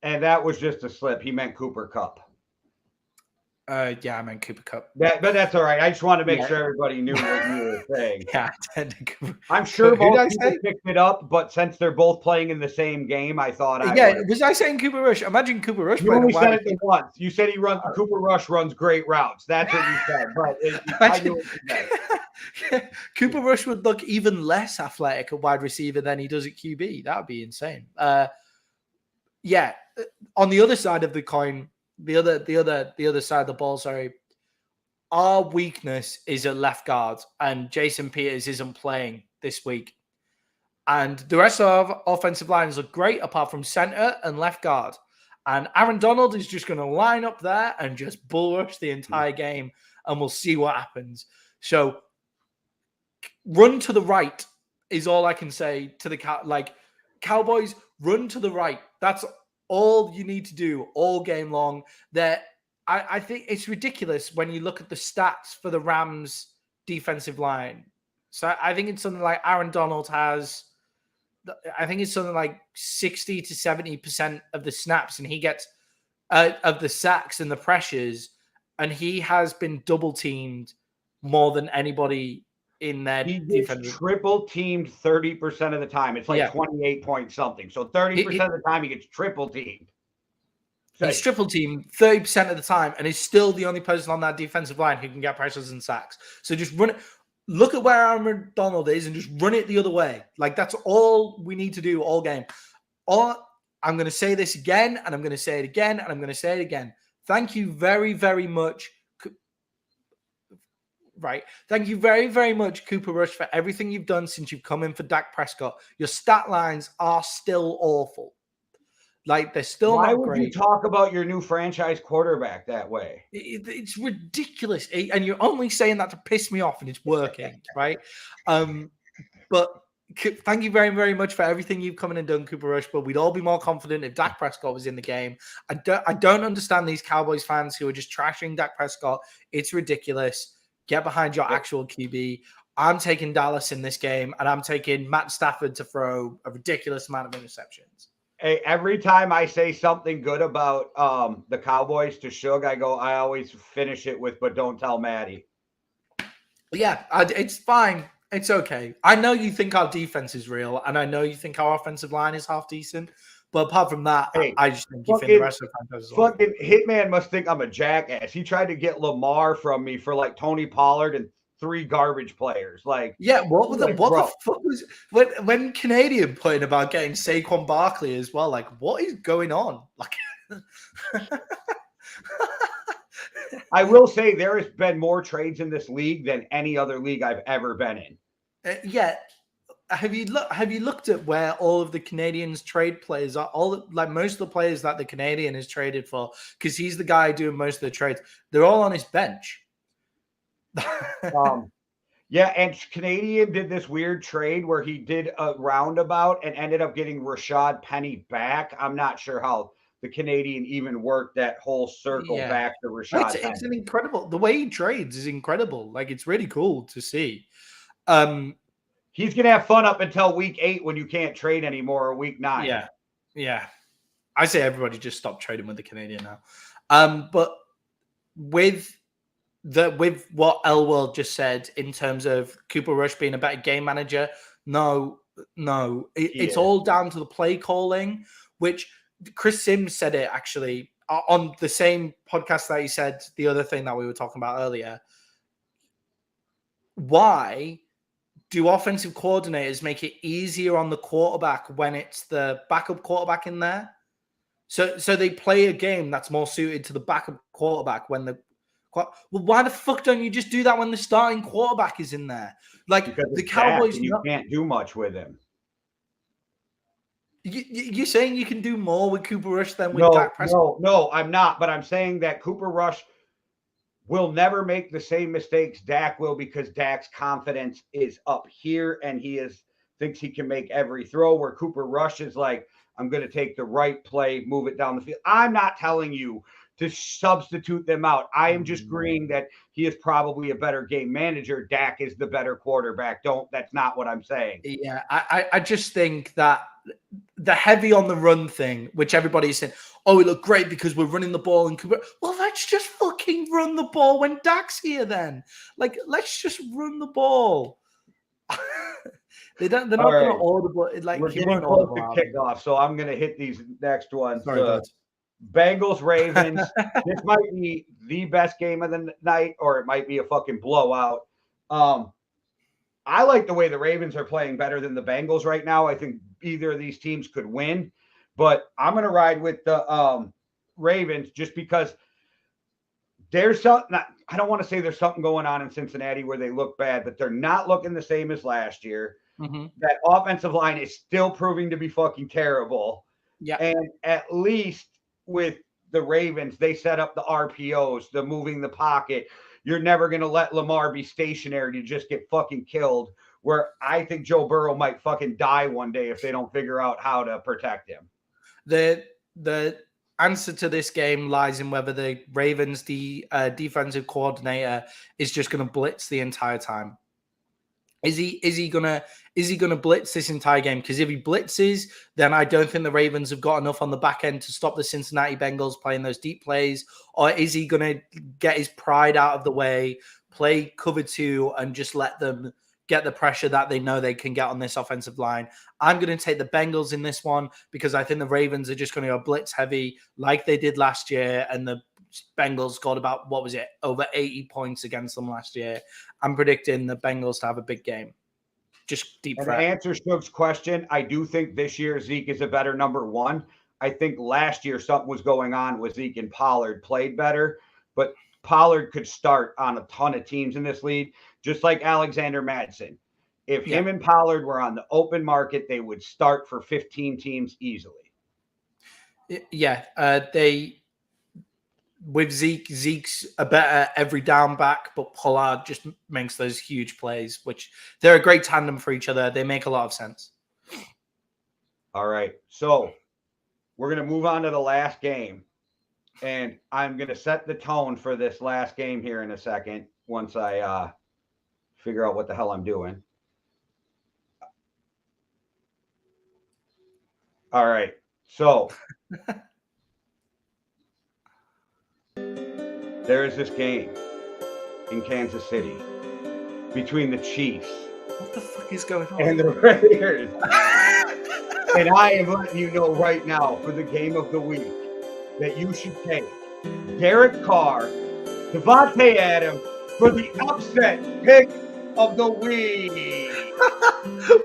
And that was just a slip. He meant Cooper Kupp. Yeah, I meant Cooper Kupp. But that's all right. I just wanted to make sure everybody knew what you were saying. Yeah, I'm sure both people picked it up, but since they're both playing in the same game, I thought was I saying Cooper Rush? Imagine Cooper Rush. You only said it once. You said Cooper Rush runs great routes. That's what you said. But I knew what you meant. Cooper Rush would look even less athletic at wide receiver than he does at QB. That would be insane. Yeah. On the other side of the coin, the other side of the ball, sorry, our weakness is at left guard, and Jason Peters isn't playing this week. And the rest of our offensive lines look great apart from center and left guard. And Aaron Donald is just going to line up there and just bull rush the entire game, and we'll see what happens. So run to the right is all I can say to the Cowboys, run to the right. That's all you need to do all game long. I think it's ridiculous when you look at the stats for the Rams defensive line. So I think it's something like Aaron Donald has, I think it's something like 60 to 70% of the snaps, and he gets of the sacks and the pressures, and he has been double teamed more than anybody in their defense. Triple teamed 30% of the time. It's like 28 point something. So 30% of the time he gets triple teamed. He's triple teamed 30% of the time, and he's still the only person on that defensive line who can get pressures and sacks. So just run it. Look at where Aaron Donald is and just run it the other way. Like, that's all we need to do all game. I'm going to say this again, and I'm going to say it again, and I'm going to say it again. Thank you very, very much. Right. Thank you very, very much, Cooper Rush, for everything you've done since you've come in for Dak Prescott. Your stat lines are still awful. Like, they're still Why not would great. you talk about your new franchise quarterback that way? It's ridiculous. And you're only saying that to piss me off, and it's working, right? But thank you very, very much for everything you've come in and done, Cooper Rush. But we'd all be more confident if Dak Prescott was in the game. I don't understand these Cowboys fans who are just trashing Dak Prescott. It's ridiculous. Get behind your actual QB. I'm taking Dallas in this game, and I'm taking Matt Stafford to throw a ridiculous amount of interceptions. Hey, every time I say something good about the Cowboys to Suge, I always finish it with, but don't tell Maddie. Yeah, it's fine. It's okay. I know you think our defense is real, and I know you think our offensive line is half decent. But apart from that, hey, I just think you think the rest of the franchise is awesome. Fucking Hitman must think I'm a jackass. He tried to get Lamar from me for like Tony Pollard and 3 garbage players. Like, yeah, what the fuck was when Canadian putting about getting Saquon Barkley as well? Like, what is going on? Like, I will say there has been more trades in this league than any other league I've ever been in. Yeah. Have you looked at where all of the Canadians trade players are? Most of the players that the Canadian is traded for, because he's the guy doing most of the trades. They're all on his bench. Yeah, and Canadian did this weird trade where he did a roundabout and ended up getting Rashad Penny back. I'm not sure how the Canadian even worked that whole circle back to Rashad Penny. It's an incredible. The way he trades is incredible. Like, it's really cool to see. He's going to have fun up until week 8 when you can't trade anymore, or week 9. Yeah. I say everybody just stop trading with the Canadian now. But with what Elworld just said in terms of Cooper Rush being a better game manager, no. It's all down to the play calling, which Chris Sims said it actually on the same podcast that he said the other thing that we were talking about earlier. Why do offensive coordinators make it easier on the quarterback when it's the backup quarterback in there? So they play a game that's more suited to the backup quarterback when well, why the fuck don't you just do that when the starting quarterback is in there? Like, because the Cowboys, you can't do much with him. You're saying you can do more with Cooper Rush than with Dak Prescott? No, I'm not. But I'm saying that Cooper Rush will never make the same mistakes Dak will, because Dak's confidence is up here and thinks he can make every throw, where Cooper Rush is like, I'm going to take the right play, move it down the field. I'm not telling you to substitute them out. I am just agreeing that he is probably a better game manager. Dak is the better quarterback. That's not what I'm saying. Yeah, I just think that the heavy on the run thing, which everybody's saying, oh, we look great because we're running the ball and Cooper. Well, let's just fucking run the ball when Dak's here then. Like, let's just run the ball. They're not going to audible. Like, we're getting close to kickoff, so I'm going to hit these next ones. Sorry, Bengals, Ravens. This might be the best game of the night, or it might be a fucking blowout. I like the way the Ravens are playing better than the Bengals right now. I think either of these teams could win, but I'm going to ride with the Ravens just because there's something. I don't want to say there's something going on in Cincinnati where they look bad, but they're not looking the same as last year. Mm-hmm. That offensive line is still proving to be fucking terrible. Yeah. And at least with the Ravens, they set up the RPOs, the moving the pocket. You're never going to let Lamar be stationary to just get fucking killed, where I think Joe Burrow might fucking die one day if they don't figure out how to protect him. The answer to this game lies in whether the Ravens, the defensive coordinator, is just going to blitz the entire time. Is he gonna blitz this entire game? Because if he blitzes, then I don't think the Ravens have got enough on the back end to stop the Cincinnati Bengals playing those deep plays. Or is he gonna get his pride out of the way, play cover 2, and just let them get the pressure that they know they can get on this offensive line? I'm going to take the Bengals in this one because I think the Ravens are just going to go blitz heavy like they did last year, and the Bengals scored about, over 80 points against them last year. I'm predicting the Bengals to have a big game. Just deep threat. To answer Shook's question, I do think this year Zeke is a better number 1. I think last year something was going on with Zeke and Pollard played better, but Pollard could start on a ton of teams in this league, just like Alexander Madsen. If him and Pollard were on the open market, they would start for 15 teams easily. Yeah, they with Zeke's a better every down back, but Pollard just makes those huge plays, which they're a great tandem for each other. They make a lot of sense. All right, so we're going to move on to the last game, and I'm going to set the tone for this last game here in a second once I figure out what the hell I'm doing. All right, so there is this game in Kansas City between the Chiefs What the fuck is going on? and the Raiders. And I am letting you know right now for the game of the week that you should take Derek Carr, Devontae Adams for the upset pick of the week.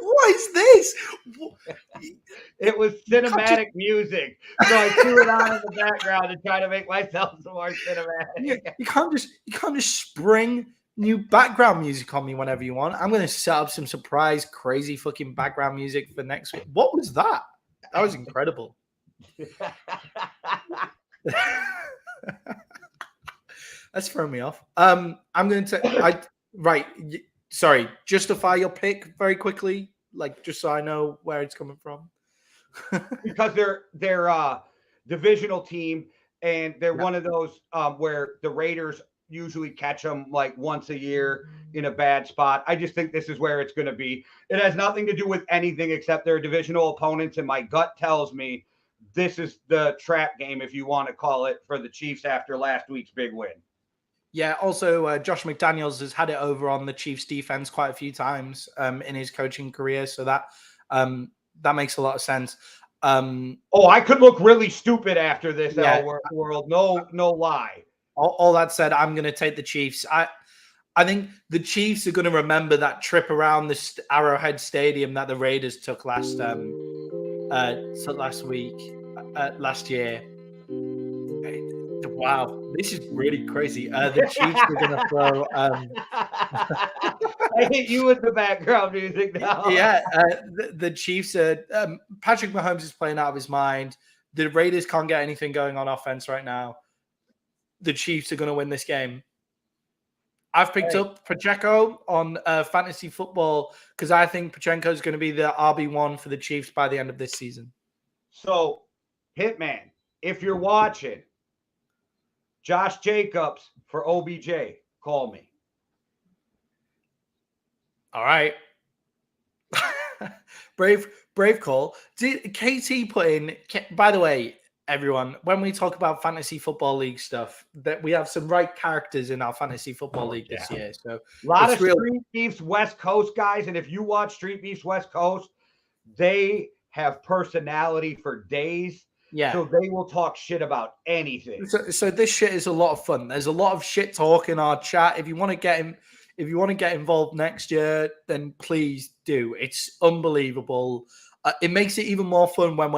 What is this? It was cinematic music, so I threw it on in the background to try to make myself some more cinematic. You can't just spring new background music on me whenever you want. I'm going to set up some surprise, crazy fucking background music for next week. What was that? That was incredible. That's throwing me off. I'm going to sorry, justify your pick very quickly, like just so I know where it's coming from. Because they're a divisional team, and they're one of those where the Raiders usually catch them like once a year in a bad spot. I just think this is where it's going to be. It has nothing to do with anything except they're divisional opponents, and my gut tells me this is the trap game, if you want to call it, for the Chiefs after last week's big win. Yeah, also Josh McDaniels has had it over on the Chiefs defense quite a few times in his coaching career, so that makes a lot of sense. I could look really stupid after this, world. No lie. All that said, I'm going to take the Chiefs. I think the Chiefs are going to remember that trip around the Arrowhead Stadium that the Raiders took last year. Wow, this is really crazy. The Chiefs are going to throw. I hit you with the background music now. Yeah, the Chiefs are. Patrick Mahomes is playing out of his mind. The Raiders can't get anything going on offense right now. The Chiefs are going to win this game. I've picked up Pacheco on fantasy football because I think Pacheco is going to be the RB1 for the Chiefs by the end of this season. So, Hitman, if you're watching, Josh Jacobs for OBJ, call me. All right. Brave call. Did KT put in, by the way, everyone, when we talk about fantasy football league stuff, that we have some right characters in our fantasy football league this year. So a lot of Street Beefs West Coast guys, and if you watch Street Beefs West Coast, they have personality for days. Yeah. So they will talk shit about anything. So this shit is a lot of fun. There's a lot of shit talk in our chat. If you want to get involved next year, then please do. It's unbelievable. It makes it even more fun when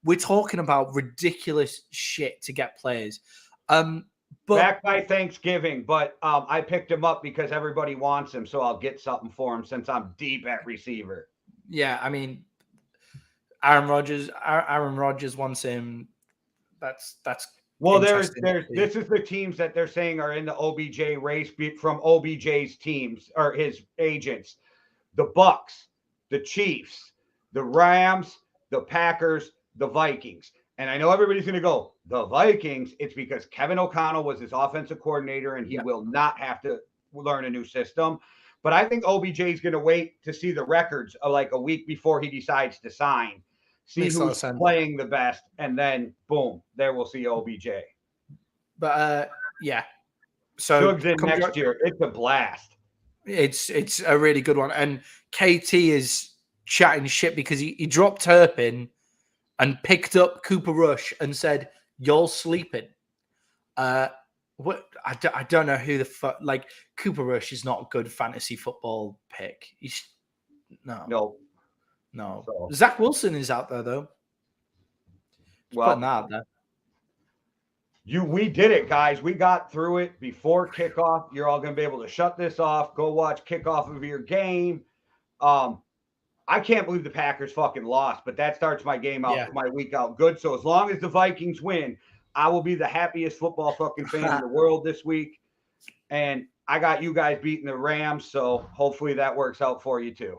we're talking about ridiculous shit to get players. But back by Thanksgiving, but I picked him up because everybody wants him, so I'll get something for him since I'm deep at receiver. Yeah, I mean, Aaron Rodgers wants him. That's well. This is the teams that they're saying are in the OBJ race from OBJ's teams or his agents: the Bucks, the Chiefs, the Rams, the Packers, the Vikings. And I know everybody's going to go, the Vikings. It's because Kevin O'Connell was his offensive coordinator, and he will not have to learn a new system. But I think OBJ is going to wait to see the records of like a week before he decides to sign, see who's playing the best, and then boom, there we'll see OBJ. But yeah, so Doug's in next year. It's a blast. It's a really good one, and KT is chatting shit because he dropped Turpin and picked up Cooper Rush and said, "You're sleeping." What I don't know who the fuck, like, Cooper Rush is not a good fantasy football pick. No. So. Zach Wilson is out there though. Putting that out there. We did it, guys. We got through it before kickoff. You're all going to be able to shut this off. Go watch kickoff of your game. I can't believe the Packers fucking lost, but that starts my my week out good. So as long as the Vikings win, I will be the happiest football fucking fan in the world this week. And I got you guys beating the Rams, so hopefully that works out for you too.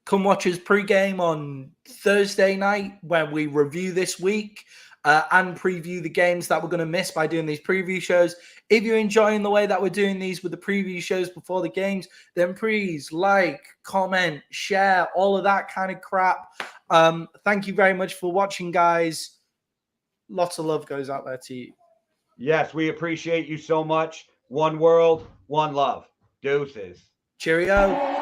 Come watch us pregame on Thursday night when we review this week and preview the games that we're going to miss by doing these preview shows. If you're enjoying the way that we're doing these with the preview shows before the games, then please like, comment, share, all of that kind of crap. Thank you very much for watching, guys. Lots of love goes out there to you. Yes, we appreciate you so much. One world, one love. Deuces. Cheerio.